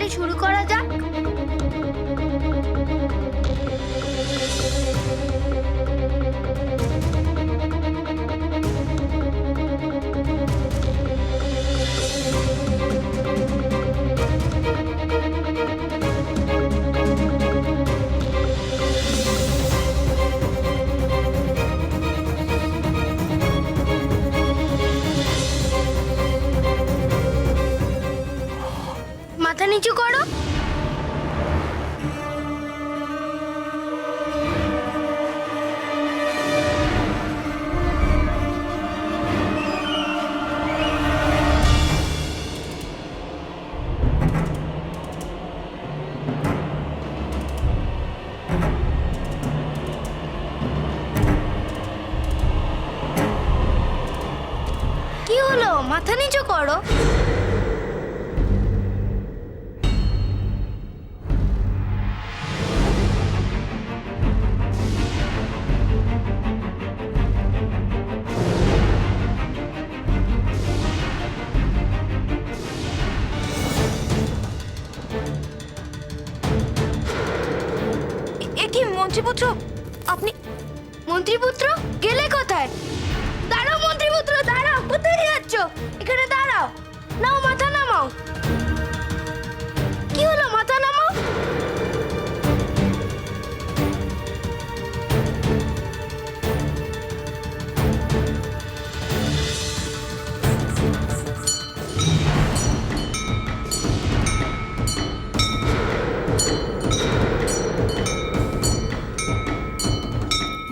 তাড়াতাড়ি শুরু করা যাক। মাথা নিচু করো। কি হলো? মাথা নিচু করো। মন্ত্রীপুত্র, আপনি? মন্ত্রীপুত্র, গেলে কোথায়? দাঁড়াও মন্ত্রীপুত্র, দাঁড়াও। কোথায় যাচ্ছ? এখানে দাঁড়াও। নাও, মাথা নামাও। কি হলো? মাথা নামাও।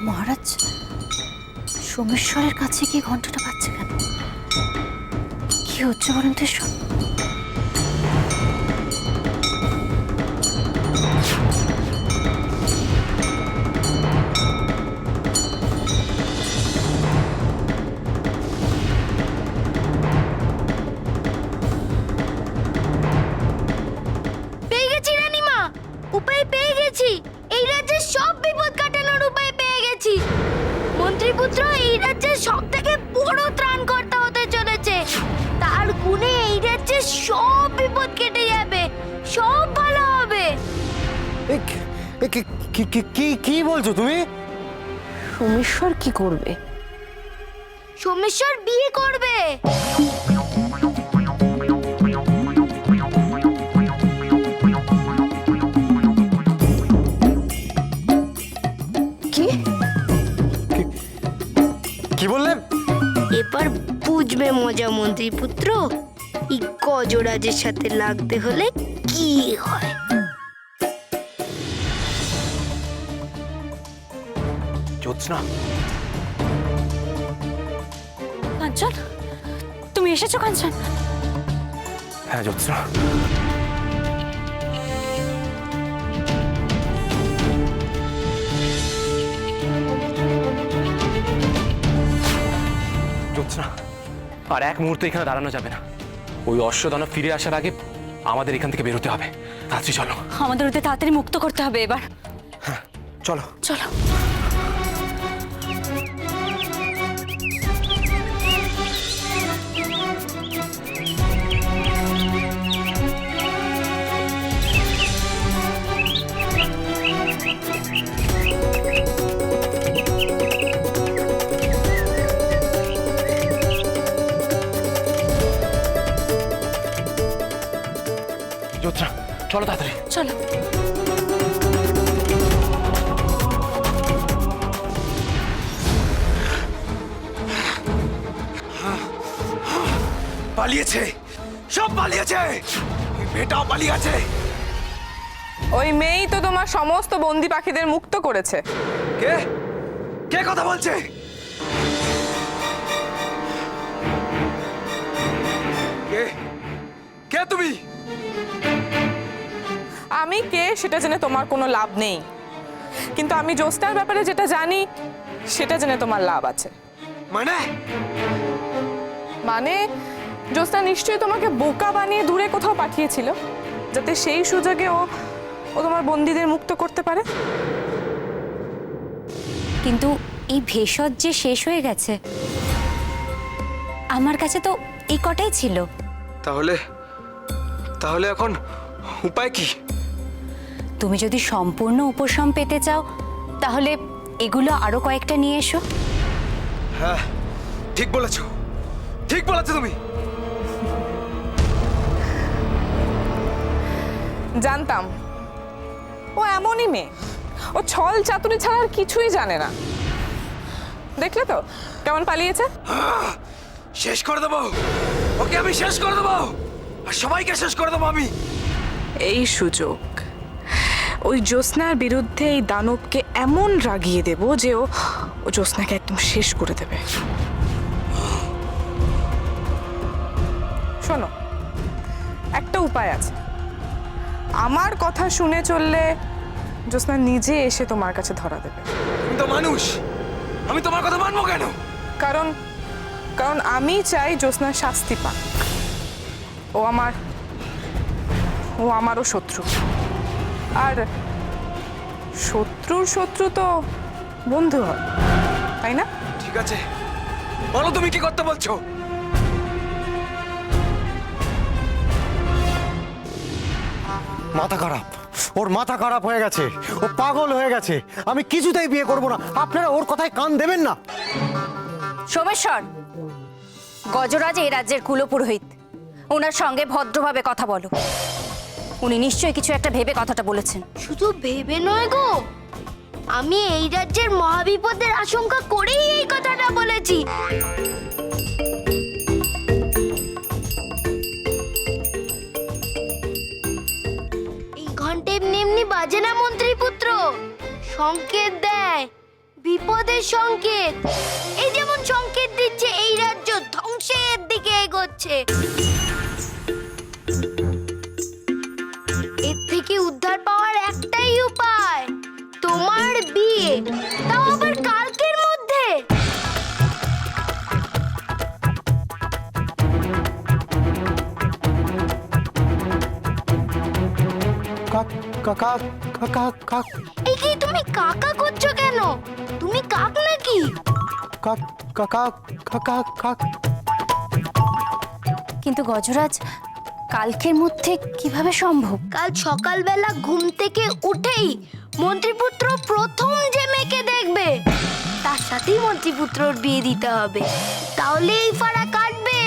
মহারাজ, সোমেশ্বরের কাছে গিয়ে ঘন্টাটা বাজছে কেন? কি হচ্ছে বলুন তো এসব? পেয়ে গেছি রানীমা, উপায় পেয়ে গেছি। এই রাজ্যের সব বিপদ কাটানোর উপায় পেয়ে গেছি। মন্ত্রীপুত্র এই রাজ্যের সব থেকে বড় ত্রাণকর্তা হতে চলেছে। তার গুণে এই রাজ্যের সব বিপদ কেটে যাবে, সব ভালো হবে। কি বলছো তুমি? সোমেশ্বর কি করবে? সোমেশ্বর বিয়ে করবে। কি? কি বললে? এবার বুঝবে মজা মন্ত্রীপুত্র, এই গজরাজের সাথে লাগতে হলে কি হয়। জ্যোৎস্না, কাঞ্চন, তুমি এসেছো কাঞ্চন? হ্যাঁ জ্যোৎস্না। জ্যোৎস্না, আর এক মুহূর্তে এখানে দাঁড়ানো যাবে না। ওই অশ্বদানব ফিরে আসার আগে আমাদের এখান থেকে বেরোতে হবে। তাড়াতাড়ি চলো। আমাদের ওদের তাড়াতাড়ি মুক্ত করতে হবে এবার। হ্যাঁ চলো চলো। জ্যোৎস্না, চলো তাড়াতাড়ি। চলো। পালিয়েছে, সব পালিয়েছে। মেয়েটাও পালিয়ে গেছে। ওই মেয়েই তো তোমার সমস্ত বন্দি পাখিদের মুক্ত করেছে। কে কে কথা বলছে? কে কে তুমি? আমি কে সেটা জেনে তোমার কোনো লাভ নেই, কিন্তু আমি জ্যোৎস্নার ব্যাপারে যেটা জানি সেটা জেনে তোমার লাভ আছে। মানে? মানে জ্যোৎস্না নিশ্চয়ই তোমাকে বোকা বানিয়ে দূরে কোথাও পাঠিয়েছিল, যাতে সেই সুযোগে ও তোমার বন্দীদের মুক্ত করতে পারে। কিন্তু এই ভেষজ যে শেষ হয়ে গেছে, আমার কাছে তো এই কটাই ছিল। তাহলে তাহলে এখন উপায় কি? তুমি যদি সম্পূর্ণ উপশম পেতে চাও তাহলে এগুলো আরো কয়েকটা নিয়ে এসো। হ্যাঁ, ঠিক বলেছো, ঠিক বলেছো তুমি। জানতাম ও এমনই মেয়ে, ও ছল চাতুরি ছাড়া আর কিছুই জানে না। দেখলে তো কেমন পালিয়েছে। শেষ করে দেবো ওকে, আমি শেষ করে দেবো, আর সবাইকে শেষ করে দেবো আমি। এই সুযোগ, ওই জ্যোৎস্নার বিরুদ্ধে এই দানবকে এমন রাগিয়ে দেব যে ও জ্যোৎস্নাকে একদম শেষ করে দেবে। শোনো, একটা উপায় আছে। আমার কথা শুনে চললে জ্যোৎস্না নিজে এসে তোমার কাছে ধরা দেবে। তুমি তো মানুষ, আমি তোমার কথা মানবো কেন? কারণ কারণ আমি চাই জ্যোৎস্নার শাস্তি পাক। ও আমারও শত্রু, আর শত্রুর শত্রু তো বন্ধু হয়, তাই না? ঠিক আছে, বলো তুমি কি করতে বলছো। মাথা খারাপ, ওর মাথা খারাপ হয়ে গেছে, ও পাগল হয়ে গেছে। আমি কিছুতেই বিয়ে করব না, আপনারা ওর কথায় কান দেবেন না। সোমেশ্বর, গজরাজ এই রাজ্যের কুলপুরোহিত, ওনার সঙ্গে ভদ্রভাবে কথা বলো। উনি নিশ্চয়ই কিছু একটা ভেবে কথাটা বলেছেন। শুধু ভেবে নয় গো, আমি এই রাজ্যের মহাবিপদের আশঙ্কা করেই এই কথাটা বলেছি। এই ঘন্টা এমনি এমনি বাজে না মন্ত্রীপুত্র, সংকেত দেয়, বিপদের সংকেত। এই যেমন সংকেত দিচ্ছে এই রাজ্য ধ্বংসের দিকে এগোচ্ছে। এর থেকে উদ্ধার পাওয়ার একটাই উপায়, তোমার বিয়ে, তাও আবার কালকের মধ্যে। কাক কাকা কাকা কাক এই কি তুমি কাকা করছো কেন? তুমি কাক নাকি? কাক কাকা কাকা কাক। কিন্তু গজরাজ, কালকের মধ্যে কিভাবে সম্ভব? কাল সকালবেলা ঘুম থেকে উঠেই মন্ত্রীপুত্র প্রথম যে মেয়েকে দেখবে তার সাথেই মন্ত্রীপুত্রর বিয়ে দিতে হবে, তাহলে এই ফাড়া কাটবে,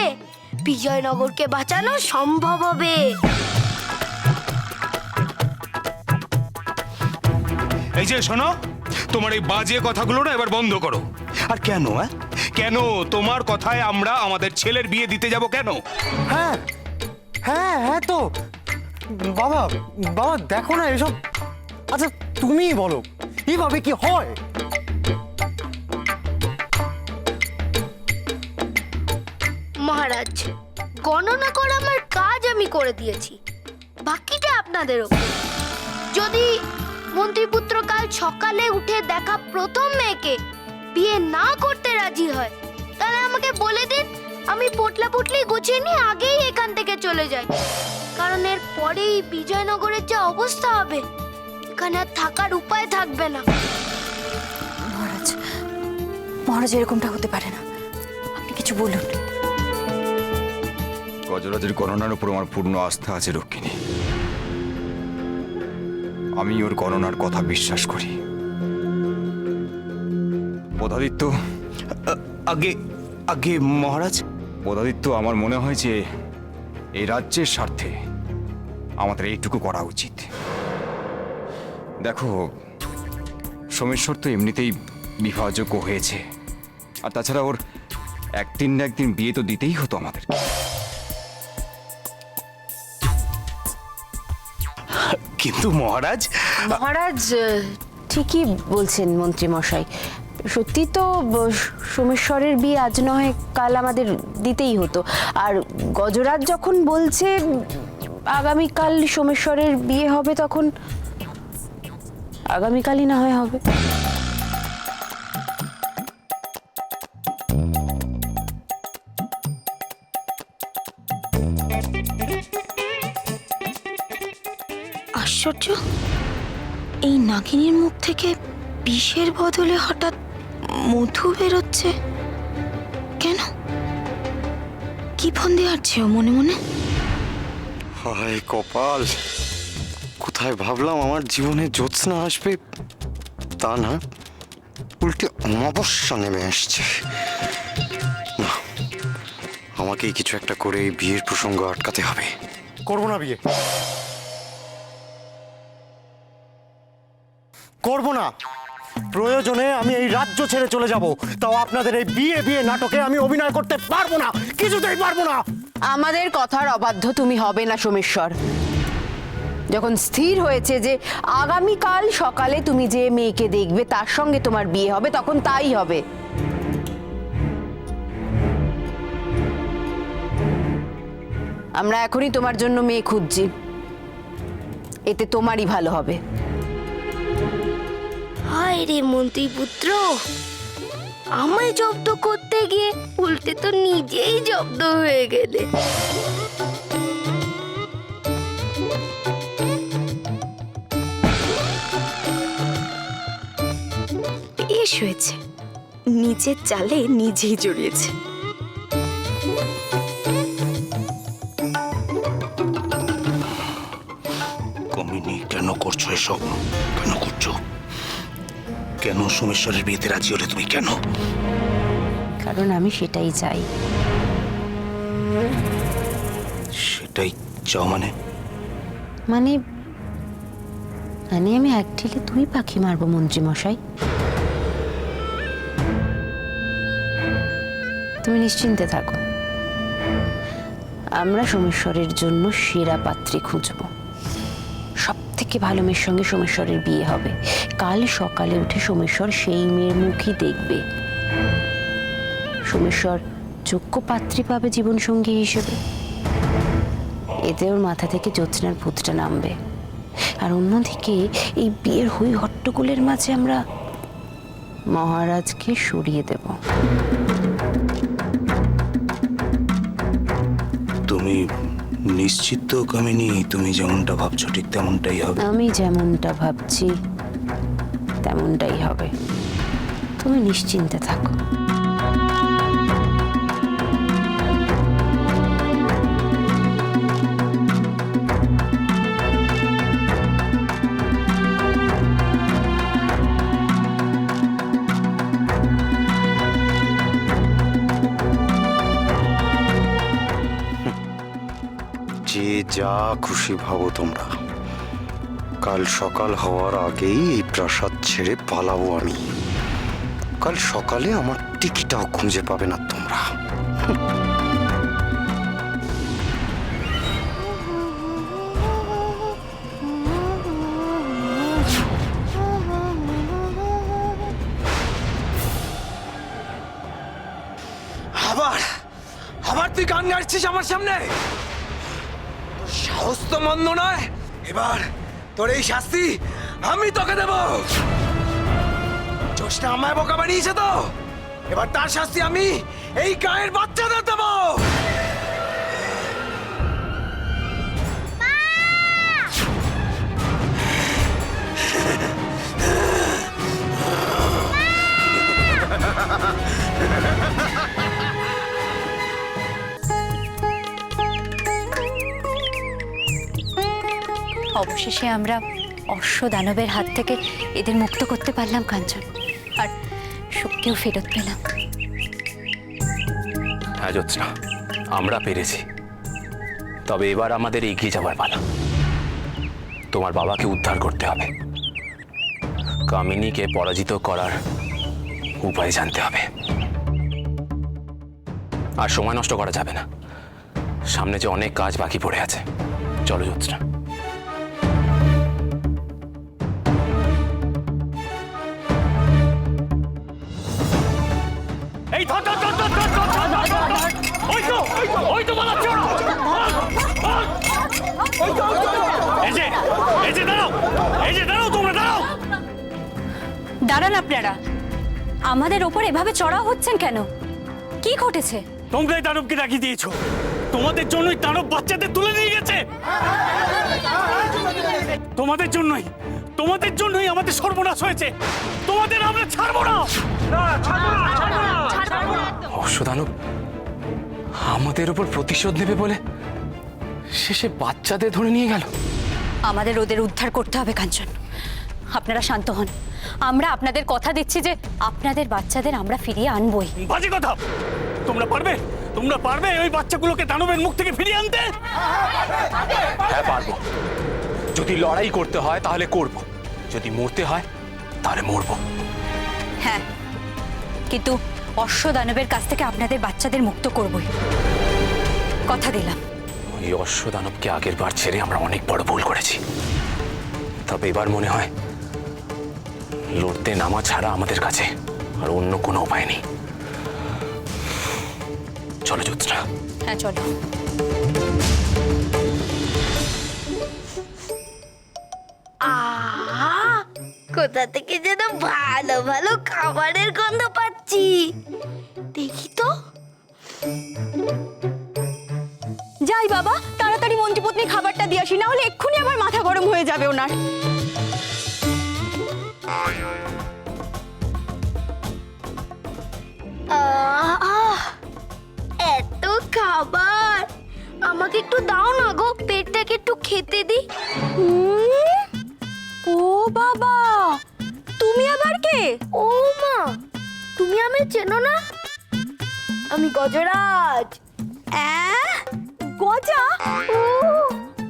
বিজয়নগরকে বাঁচানো সম্ভব হবে। এই যে শোনো, তোমার এই বাজে কথাগুলো না এবার বন্ধ করো। আর কেন কেন তোমার কথায় আমরা আমাদের ছেলের বিয়ে দিতে যাব কেন? হ্যাঁ হ্যাঁ হ্যাঁ, তো বাবা বাবা দেখো না এসব। আচ্ছা তুমিই বলো, এইভাবে কি হয়? মহারাজ, গণনা করা আমার কাজ আমি করে দিয়েছি, বাকিটা আপনাদের ওপর। যদি মন্ত্রীপুত্র কাল সকালে উঠে দেখা প্রথম মেয়েকে বিয়ে না করতে রাজি হয়, তাহলে আমাকে বলে দিন, আমি পোটলা পুটলি গুছিয়ে নিয়ে আগেই এখান থেকে চলে যাই। কারণ এর পরেই বিজয়নগরের যে অবস্থা হবে, এখানে আর থাকার উপায় থাকবে না। মহারাজ, মহারাজ এরকমটা হতে পারে না, আপনি কিছু বলুন। গজরাজের গণনার উপর আমার পূর্ণ আস্থা আছে রক্ষিণী। আমি ওর গণনার কথা বিশ্বাস করি। বোধাদিত্য, আগে আগে মহারাজ, বোধাদিত্য, আমার মনে হয় যে এই রাজ্যের স্বার্থে আমাদের এইটুকু করা উচিত। দেখো, সোমেশ্বর তো এমনিতেই বিবাহযোগ্য হয়েছে, আর তাছাড়া ওর একদিন না একদিন বিয়ে তো দিতেই হতো আমাদের। কিন্তু মহারাজ, মহারাজ ঠিকই বলছেন মন্ত্রী মশাই। সত্যি তো সোমেশ্বরের বিয়ে আজ নয় কাল আমাদের দিতেই হতো। আর গজরাজ যখন বলছে আগামীকাল সোমেশ্বরের বিয়ে হবে, তখন আগামীকালই না হয় হবে। আশ্চর্য, এই নাগিনীর মুখ থেকে বিষের বদলে হঠাৎ মধু বেরোচ্ছে কেন? কি ফন্দি আটছে ও মনে মনে? হায় কপাল, কোথায় ভাবলাম আমার জীবনে জ্যোৎস্না আসবে, তা না, উল্টে অমাবস্যা নেমে আসছে। না, আমাকেই কিছু একটা করে এই বিয়ের প্রসঙ্গ আটকাতে হবে। করবো না বিয়ে, করবো না। প্রয়োজনে আমি এই রাজ্য ছেড়ে চলে যাব, তাও আপনাদের এই বিয়ে বিয়ে নাটকে আমি অভিনয় করতে পারবো না, কিছুতেই পারবো না। আমাদের কথার অবাধ্য তুমি হবে না সোমেশ্বর। যখন স্থির হয়েছে যে আগামীকাল সকালে তুমি যে মেয়েকে দেখবে তার সঙ্গে তোমার বিয়ে হবে, তখন তাই হবে। আমরা এখনই তোমার জন্য মেয়ে খুঁজছি, এতে তোমারই ভালো হবে। হায় রে মন্ত্রীপুত্র, আমায় জব্দ করতে গিয়ে উল্টে তো নিজেই জব্দ হয়ে গেলে। বেশ হয়েছে, নিজের চালে নিজেই জড়িয়েছে। কমিনি, কেন করছো এসব? কেন করছো? কেন সোমেশ্বরের বিয়েতে রাজি হলে তুমি? কেন? কারণ আমি সেটাই চাই। সেটাই চাও মানে? মানে মানে আমি এক ঢিলে দুই পাখি মারবো মন্ত্রী মশাই। তুমি নিশ্চিন্তে থাকো, আমরা সোমেশ্বরের জন্য সেরা পাত্রী খুঁজব। সব থেকে ভালো মেয়ের সঙ্গে সোমেশ্বরের বিয়ে হবে। কাল সকালে উঠে সোমেশ্বর সেই মেয়ের মুখই দেখবে। সোমেশ্বর যোগ্য পাত্রী পাবে জীবনসঙ্গী হিসেবে। এতে ওর মাথা থেকে জ্যোৎস্নার ভূতটা নামবে। আর অন্যদিকে এই বিয়ের হই হট্টগোলের মাঝে আমরা মহারাজকে সরিয়ে দেব। তুমি নিশ্চিত তো কামিনী, তুমি যেমনটা ভাবছো ঠিক তেমনটাই হবে? আমি যেমনটা ভাবছি তেমনটাই হবে, তুমি নিশ্চিন্তে থাকো। যে যা খুশি ভাবো তোমরা, কাল সকাল হওয়ার আগেই এই প্রাসাদ ছেড়ে পালাবো আমি। কাল সকালে আমার টিকিটাও খুঁজে পাবে না তোমরা। আবার আবার তুই গান গাইছিস আমার সামনে? সাহস তো মন্দ নয়। এবার তোর এই শাস্তি আমি তোকে দেব। জোশটা আমায় বোকা বানিয়েছে তো, এবার তার শাস্তি আমি এই গায়ের বাচ্চাদের দেব। অবশেষে আমরা অশ্ব দানবের হাত থেকে এদের মুক্ত করতে পারলাম কাঞ্চন, আর সুখকেও ফেরত পেলাম। হ্যাঁ জ্যোৎস্না, আমরা পেরেছি। তবে এবার আমাদের এগিয়ে যাওয়ার পালা। তোমার বাবাকে উদ্ধার করতে হবে, কামিনীকে পরাজিত করার উপায় জানতে হবে। আর সময় নষ্ট করা যাবে না, সামনে যে অনেক কাজ বাকি পড়ে আছে। চলো জ্যোৎস্না। দাঁড়ান আপনারা, আমাদের ওপর এভাবে চড়াও হচ্ছেন কেন? কি ঘটেছে? তোমরাই দানবকে রাখিয়ে দিয়েছো। তোমাদের জন্যই দানব বাচ্চাদের তুলে নিয়ে গেছে। তোমাদের জন্যই আমাদের সর্বনাশ হয়েছে। তোমাদের আমরা ছাড়বো না। অশ্বদানব আমাদের উপর প্রতিশোধ নেবে বলে শেষে বাচ্চাদের ধরে নিয়ে গেল। আমাদের ওদের উদ্ধার করতে হবে কাঞ্চন। আপনারা শান্ত হন, আমরা আপনাদের কথা দিচ্ছি যে আপনাদের বাচ্চাদের আমরা ফিরিয়ে আনবই। বাজে কথা! তোমরা পারবে? তোমরা পারবে ওই বাচ্চাগুলোকে দানবের মুখ থেকে ফিরিয়ে আনতে? হ্যাঁ পারবো। যদি লড়াই করতে হয় তাহলে করব, যদি মরতে হয় তাহলে মরবো। হ্যাঁ, কিন্তু অশ্ব দানবের কাছ থেকে আপনাদের বাচ্চাদের মুক্ত করবই, কথা দিলাম। ওই অশ্ব দানবকে আগের বার ছেড়ে আমরা অনেক বড় ভুল করেছি। তবে এবার মনে হয় লড়তে নামা ছাড়া আমাদের কাছে আর অন্য কোনো উপায় নেই। চলো জ্যোৎস্না। হ্যাঁ চলো। কোথা থেকে যেন ভালো ভালো খাবারের গন্ধ পাচ্ছি। দেখি তো। যাই বাবা, তাড়াতাড়ি মন্ত্রীপত্নী খাবারটা দিয়ে আসি, না হলে এক্ষুনি আমার মাথা গরম হয়ে যাবে ওনার। এত খাবার আমাকে একটু দাও না গো, পেটটাকে একটু খেতে দি। ও বাবা, তুমি আবার কে? ও মা, তুমি আমি চেনো না? আমি গজরাজ। গজা? ও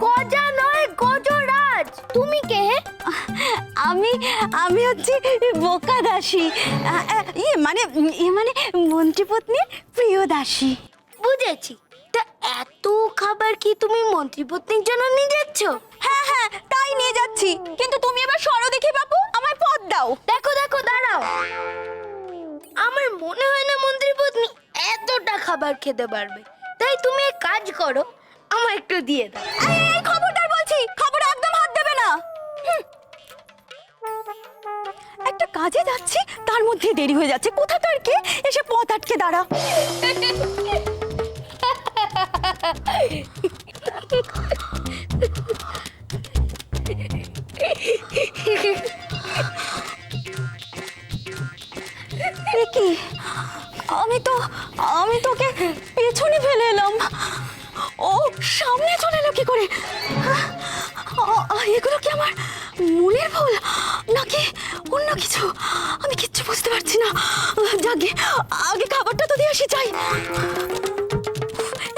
গজা নয়, গজরাজ। তুমি কে? আমি হচ্ছে বোকা দাসী, মানে মন্ত্রীপত্নীর প্রিয় দাসী। বুঝেছি। তা এত খাবার কি তুমি মন্ত্রীপত্নীর জন্য নিয়ে যাচ্ছ? হ্যাঁ হ্যাঁ, তাই নিয়ে যাচ্ছি, কিন্তু তুমি এবার সরো দেখি বাপু, আমায় পথ দাও। দেখো দেখো, দাঁড়াও। আমার মনে হয় না মন্ত্রীপত্নী এতটা খাবার খেতে পারবে, তাই তুমি এক কাজ করো, আমার একটু দিয়ে দাও। এই খবরদার বলছি, খবরে একদম হাত দেবে না। একটা কাজে যাচ্ছি, তার মধ্যে দেরি হয়ে যাচ্ছে, কোথাকার কে এসে পথ আটকে দাঁড়া। কি, আমি তোকে পেছনে ফেলে এলাম, ও সামনে চলে এলো কি করে? এগুলো কি আমার মনের ভুল নাকি অন্য কিছু? আমি কিচ্ছু বুঝতে পারছি না। যাকে আগে খাবারটা তো দিয়ে আসি, চাই।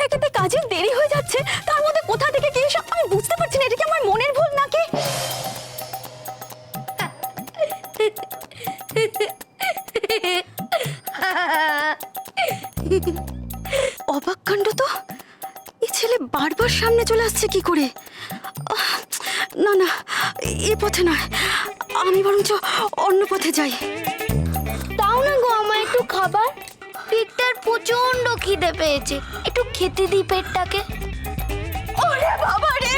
একেতে কাজে দেরি হয়ে যাচ্ছে, তার মধ্যে কোথা থেকে কি এসে আমি বুঝতে পারছি না, এটা কি আমার মনের ভুল নাকি? অবাক কাণ্ড তো, এই ছেলে বারবার সামনে চলে আসছে কি করে? না না, এ পথে নয়, আমি বরঞ্চ অন্য পথে যাই। দাও না গো আমার একটু খাবার, পেটটার প্রচন্ড খিদে পেয়েছে, একটু খেতে দিই পেটটাকে। ওরে বাবা রে!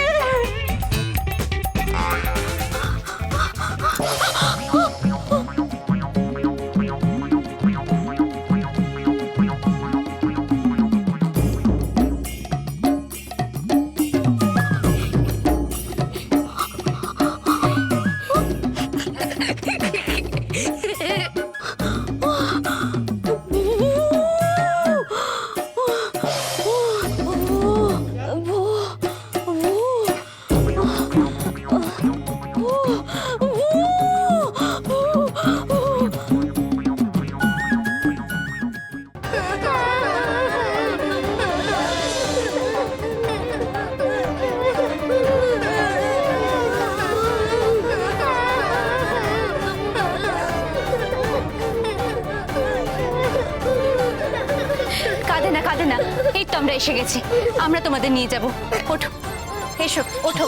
কাঁদে না, এই তো আমরা এসে গেছি, আমরা তোমাদের নিয়ে যাব। ওঠো, এসো, ওঠো।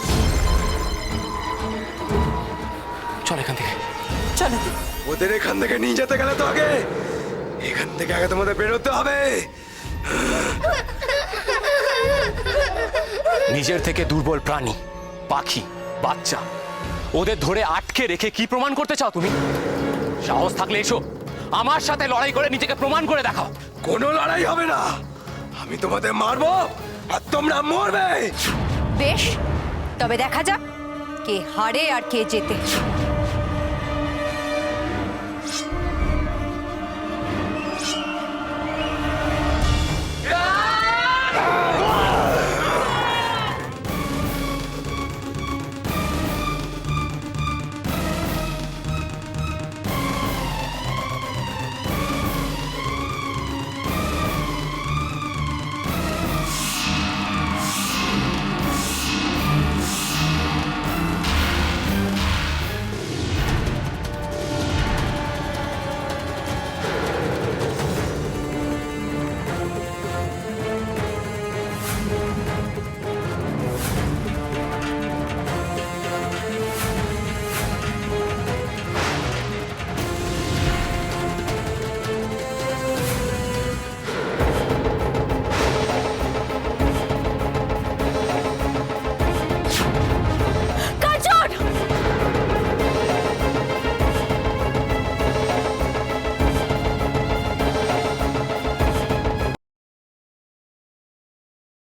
চল এখান থেকে। চলো। ওদের এখান থেকে নিয়ে যেতে গেলে তো আগে এখান থেকে আগে তোমাদের বেরোতে হবে। নিজের থেকে দুর্বল প্রাণী, পাখি, বাচ্চা, ওদের ধরে আটকে রেখে কি প্রমাণ করতে চাও তুমি? সাহস থাকলে এসো, আমার সাথে লড়াই করে নিজেকে প্রমাণ করে দেখাও। কোনো লড়াই হবে না, আমি তোমাদের মারবো আর তোমরা মরবে। বেশ, তবে দেখা যাক কে হারে আর কে জেতে।